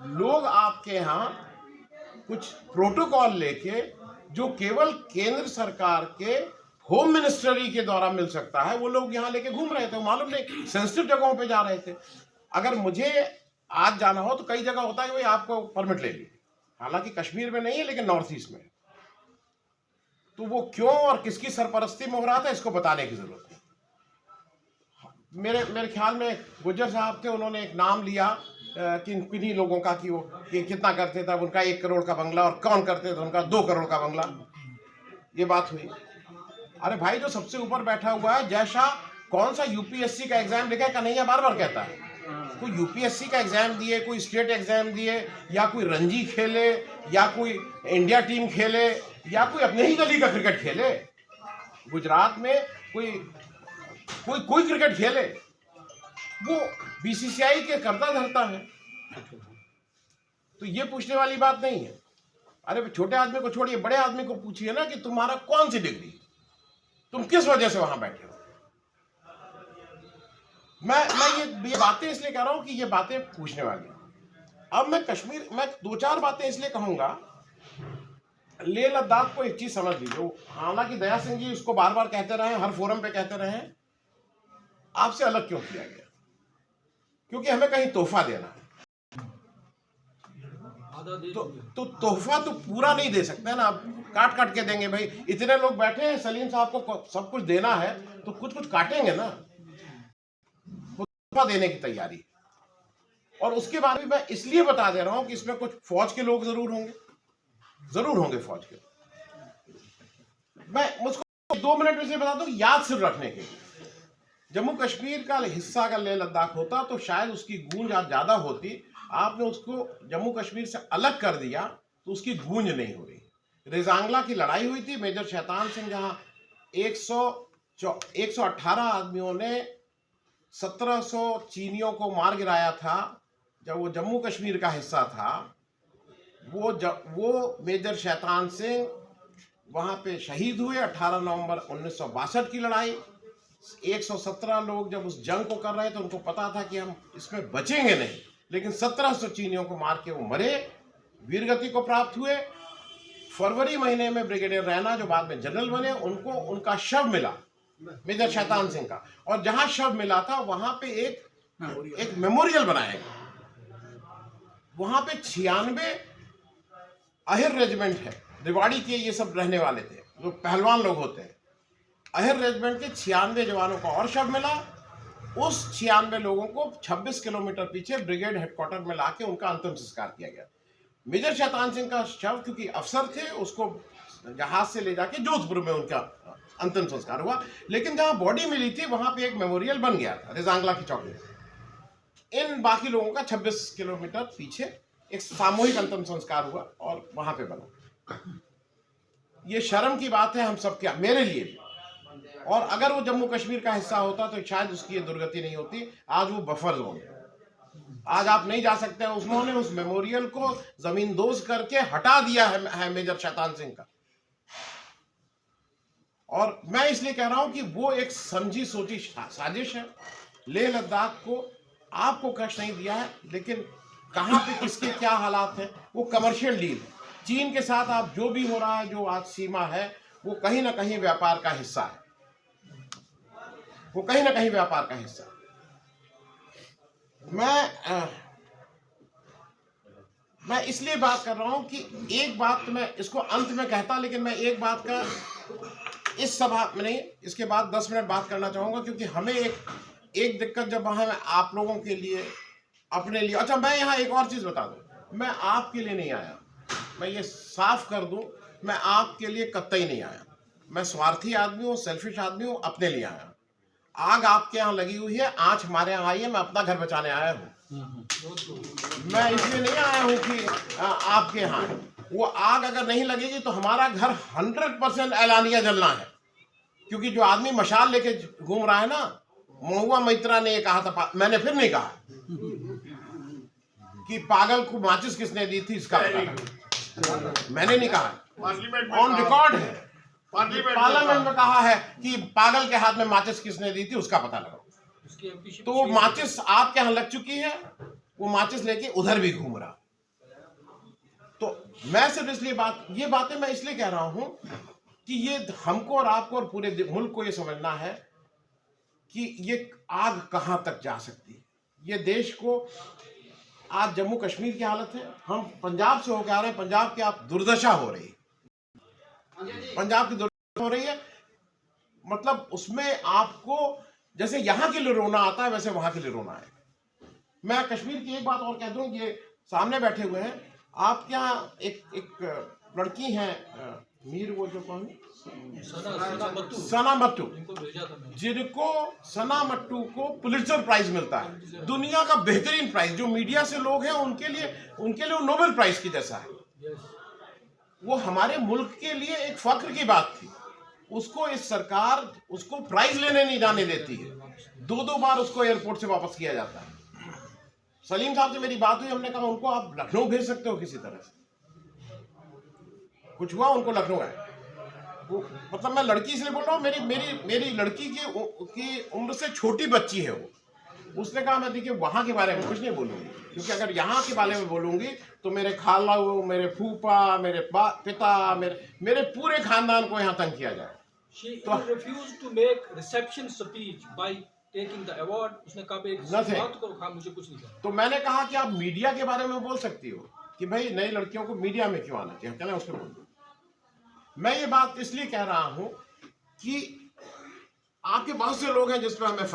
लोग आपके यहाँ कुछ प्रोटोकॉल लेके जो केवल केंद्र सरकार के होम मिनिस्ट्री के द्वारा मिल सकता है, वो लोग यहाँ लेके घूम रहे थे। मालूम नहीं सेंसिटिव जगहों पे जा रहे थे। अगर मुझे आज जाना हो तो कई जगह होता है कि भाई आपको परमिट ले लीजिए, हालांकि कश्मीर में नहीं है लेकिन नॉर्थ ईस्ट में। तो वो क्यों और किसकी सरपरस्ती में हो रहा था, इसको बताने की जरूरत नहीं। मेरे ख्याल में गुज्जर साहब थे, उन्होंने एक नाम लिया किन्हीं लोगों का कि वो कितना करते थे, उनका 1 करोड़ का बंगला, और कौन करते थे उनका 2 करोड़ का बंगला। ये बात हुई। अरे भाई, जो सबसे ऊपर बैठा हुआ है जय शाह, कौन सा यूपीएससी का एग्जाम लिखा है? कन्हैया बार बार कहता है कोई यूपीएससी का एग्जाम दिए, कोई स्टेट एग्जाम दिए, या कोई रणजी खेले, या कोई इंडिया टीम खेले, या कोई अपने ही गली का क्रिकेट खेले। गुजरात में कोई क्रिकेट खेले, वो बीसीसीआई के करता धरता है। तो ये पूछने वाली बात नहीं है। अरे छोटे आदमी को छोड़िए, बड़े आदमी को पूछिए ना कि तुम्हारा कौन सी डिग्री, तुम किस वजह से वहां बैठे हो। मैं ये बातें इसलिए कह रहा हूं कि ये बातें पूछने वाली। अब मैं 2-4 बातें इसलिए कहूंगा। लेह लद्दाख को एक चीज समझ लीजिए, हालांकि दया सिंह जी उसको बार बार कहते रहे, हर फोरम पे कहते रहे, आपसे अलग क्यों किया गया? क्योंकि हमें कहीं तोहफा देना है। तो तोहफा तो पूरा नहीं दे सकते ना, आप काट के देंगे। भाई इतने लोग बैठे हैं, सलीम साहब को सब कुछ देना है तो कुछ काटेंगे ना। तोहफा देने की तैयारी। और उसके बाद भी मैं इसलिए बता दे रहा हूं कि इसमें कुछ फौज के लोग जरूर होंगे फौज के। मैं मुझको 2 मिनट में से बता दूं, याद सिर्फ रखने के लिए। जम्मू कश्मीर का हिस्सा अगर लेह लद्दाख होता तो शायद उसकी गूंज आज ज्यादा होती। आपने उसको जम्मू कश्मीर से अलग कर दिया तो उसकी गूंज नहीं हो रही। रेजांगला की लड़ाई हुई थी, मेजर शैतान सिंह, जहां 118 आदमियों ने 1700 चीनियों को मार गिराया था। जब वो जम्मू कश्मीर का हिस्सा था, वो मेजर शैतान सिंह वहां पे शहीद हुए। 18 नवंबर 1962 की लड़ाई। 117 लोग जब उस जंग को कर रहे थे, उनको पता था कि हम इसमें बचेंगे नहीं, लेकिन 1700 चीनियों को मार के वो मरे, वीरगति को प्राप्त हुए। फरवरी महीने में ब्रिगेडियर रैना, जो बाद में जनरल बने, उनका शव मिला, मेजर शैतान सिंह का। और जहां शव मिला था वहां पे एक मेमोरियल बनाया गया। वहां पे 96 अहिर रेजिमेंट है, रेवाड़ी के ये सब रहने वाले थे, जो पहलवान लोग होते हैं। अहिर रेजिमेंट के 96 जवानों का और शव मिला। उस 96 लोगों को 26 किलोमीटर पीछे ब्रिगेड हेडक्वार्टर में लाके उनका अंतिम संस्कार किया गया। मेजर शैतान सिंह का शव, क्योंकि अफसर थे, उसको जहाज से ले जाके जोधपुर में उनका अंतिम संस्कार हुआ। लेकिन जहां बॉडी मिली थी वहां पे एक मेमोरियल बन गया था, रेजांगला की चौकी। इन बाकी लोगों का 26 किलोमीटर पीछे एक सामूहिक अंतिम संस्कार हुआ और वहां पे बना। ये शर्म की बात है हम सब क्या, मेरे लिए भी। और अगर वो जम्मू कश्मीर का हिस्सा होता तो शायद उसकी ये दुर्गति नहीं होती। आज वो बफर जोन है, आज आप नहीं जा सकते। उन्होंने उस मेमोरियल को जमींदोज करके हटा दिया है मेजर शैतान सिंह का। और मैं इसलिए कह रहा हूं कि वो एक समझी सोची साजिश है। लेह लद्दाख को आपको कष्ट नहीं दिया है, लेकिन कहां पे किसके क्या हालात है, वो कमर्शियल डील है। चीन के साथ आप जो भी हो रहा है, जो आज सीमा है, वो कहीं ना कहीं व्यापार का हिस्सा है, वो कहीं ना कहीं व्यापार का हिस्सा है। मैं इसलिए बात कर रहा हूं कि एक बात तो मैं इसको अंत में कहता, लेकिन मैं एक बात का इस सभा में नहीं, इसके बाद 10 मिनट बात करना चाहूंगा। क्योंकि हमें एक दिक्कत जब वहां, मैं आप लोगों के लिए, अपने लिए, अच्छा मैं यहाँ एक और चीज बता दूं, मैं आपके लिए नहीं आया। मैं ये साफ कर दूं, मैं आपके लिए कतई नहीं आया। मैं स्वार्थी आदमी हूँ, सेल्फिश आदमी हूँ, अपने लिए आया। आग आपके यहाँ लगी हुई है, आँच हमारे यहाँ आई है, मैं अपना घर बचाने आया हूँ। मैं इसलिए नहीं आया हूँ कि आपके यहाँ। वो आग अगर नहीं लगेगी तो हमारा घर 100% एलानिया जलना है। क्योंकि जो आदमी मशाल लेके घूम रहा है ना, महुआ मैत्रा ने ये कहा था, मैंने फिर नहीं कहा कि पागल को माचिस किसने दी थी, इसका मैंने नहीं कहा, ऑन रिकॉर्ड है। पार्लियामेंट में कहा है कि पागल के हाथ में माचिस किसने दी थी, उसका पता लगाओ। तो वो माचिस आपके यहाँ लग चुकी है, वो माचिस लेके उधर भी घूम रहा। मैं सिर्फ इसलिए ये बातें मैं इसलिए कह रहा हूं कि ये हमको और आपको और पूरे मुल्क को ये समझना है कि ये आग कहां तक जा सकती है। ये देश को आज जम्मू कश्मीर की हालत है, हम पंजाब से होकर आ रहे हैं, पंजाब की आप दुर्दशा हो रही है, पंजाब की दुर्दशा हो रही है। मतलब उसमें आपको जैसे यहां के लिए रोना आता है वैसे वहां के लिए रोना है। मैं कश्मीर की एक बात और कह दूं, ये सामने बैठे हुए हैं, आप क्या एक लड़की हैं मीर, वो जो कौन, सना मट्टू, जिनको सना मट्टू को पुलित्जर प्राइज मिलता है, दुनिया का बेहतरीन प्राइज। जो मीडिया से लोग हैं उनके लिए वो नोबेल प्राइज की जैसा है। वो हमारे मुल्क के लिए एक फख्र की बात थी। उसको इस सरकार उसको प्राइज लेने नहीं जाने देती है, 2-2 बार उसको एयरपोर्ट से वापस किया जाता है। सलीम साहब से मेरी बात हुई, हमने कहा उनको आप लखनऊ भेज सकते हो किसी तरह से। कुछ हुआ, उनको लखनऊ है। मतलब मैं लड़की इसलिए बोल रहा हूँ, मेरी लड़की की उम्र से छोटी बच्ची है वो। उसने कहा मैं देखिए वहां के बारे में कुछ नहीं बोलूंगी, क्योंकि अगर यहाँ के बारे में बोलूंगी तो मेरे खाला, मेरे फूफा, मेरे पिता, मेरे पूरे खानदान को यहाँ तंग किया जाए। She refused to make reception speech by taking the award. उसने कहा एक बात को कहा मुझे कुछ नहीं कहा। तो मैंने कहा कि आप मीडिया के बारे में बोल सकती हो कि भाई नई लड़कियों को मीडिया में क्यों आना चाहिए, चले उसको बोल दो। मैं ये बात इसलिए कह रहा हूं कि आपके बहुत से लोग हैं जिस पर हमें